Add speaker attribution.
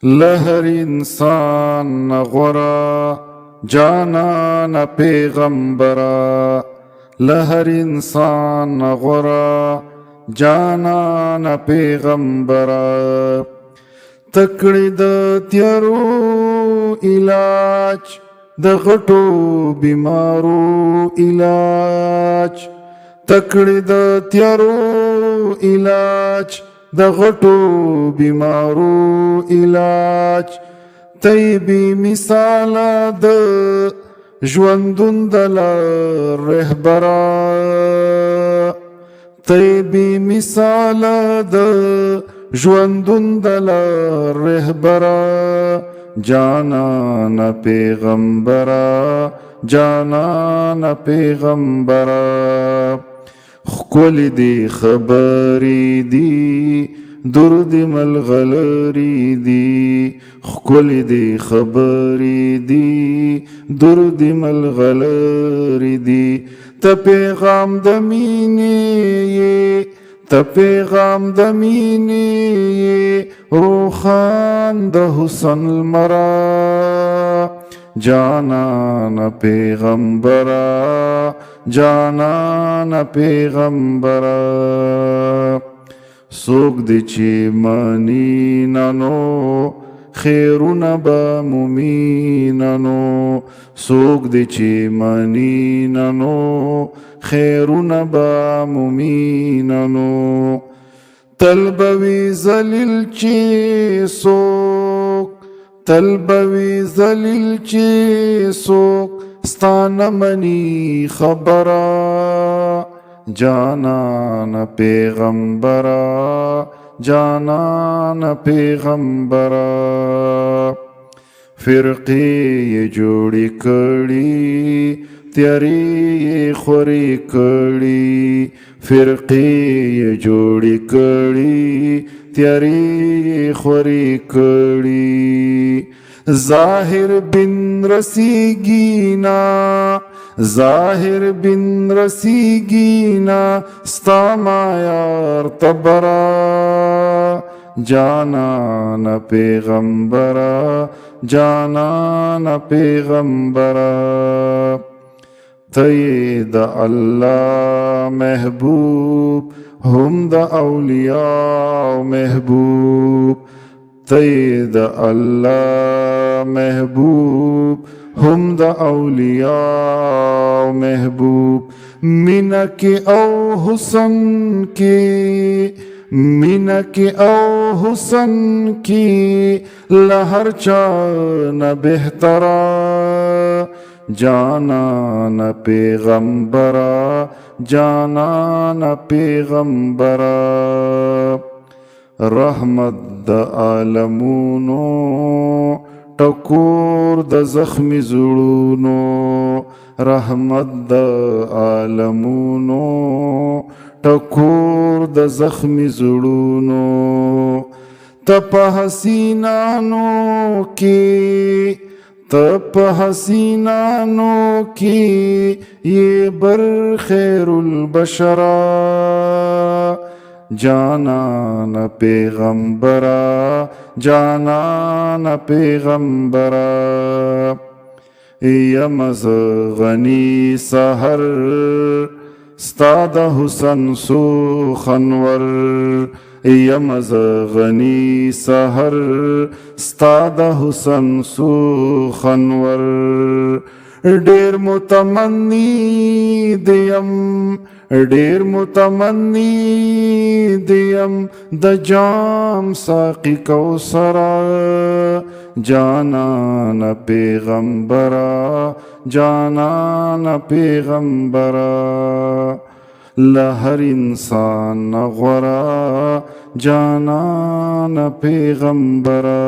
Speaker 1: لهر انسان غورا جانان پیغمبرا، لهر انسان غورا جانان پیغمبرا. تکړی د تیارو علاج، د غټو بیمارو علاج. تکړی د تیارو علاج، د غټو بیمارو علاج. طیبی مثال د ژوندون د لار رهبرا، طیبی مثال د ژوندون د لار رهبرا. جانان پیغمبرا، جانان پیغمبرا. ښکلې دي خبرې دي درود ملغلرې دي، ښکلې دي خبرې دي درود ملغلرې دي. ته پیغام د مینې، ته پیغام د مینې روخان د حسن المرا. جانان پیغمبرا، جانان پیغمبرا. څوک دی چې مانی نانو خیرونه به مومینانو، څوک دی چې مانی نانو خیرونه به مومینانو. تل به وي ذلیل چې څوک، تل به وي ذلیل چې څوک ستا نه مني خبره. جانان پیغمبرا، جانان پیغمبرا. فرقې یې جوړې کړي تیارې یې خورې کړي، فرقې یې جوړې کړي تیارې یې خورې کړي. ظاهر بن رسیږي ظاهر بن رسیږي ستا معیار تبرا. جانان پیغمبرا، جانان پیغمبرا. ته د الله محبوب هم د اولیاء محبوب، ته د الله محبوب هم د اولیاء محبوب. مینا کی او حسن کی، مینا کی او حسن کی لہر چان بہترا. جانان پیغمبرا، جانان پیغمبرا. رحمت د عالمونو ټکور د زخمی زړونو، رحمت د عالمونو ټکور د زخمی زړونو. ته په حسینانو کې، ته په حسینانو کې یې بر خیر البشرا. جانان پیغمبرا، جانان پیغمبرا. یم ز غنی سحر ستا د حسن سوخنور، یم ز غنی سحر ستا د حسن سوخنور. ډیر متمنی دیم، ډیر متمنی دیم د جام ساقی کوثرا. جانان پیغمبرا، جانان پیغمبرا. لهر انسان غورا جانان پیغمبرا.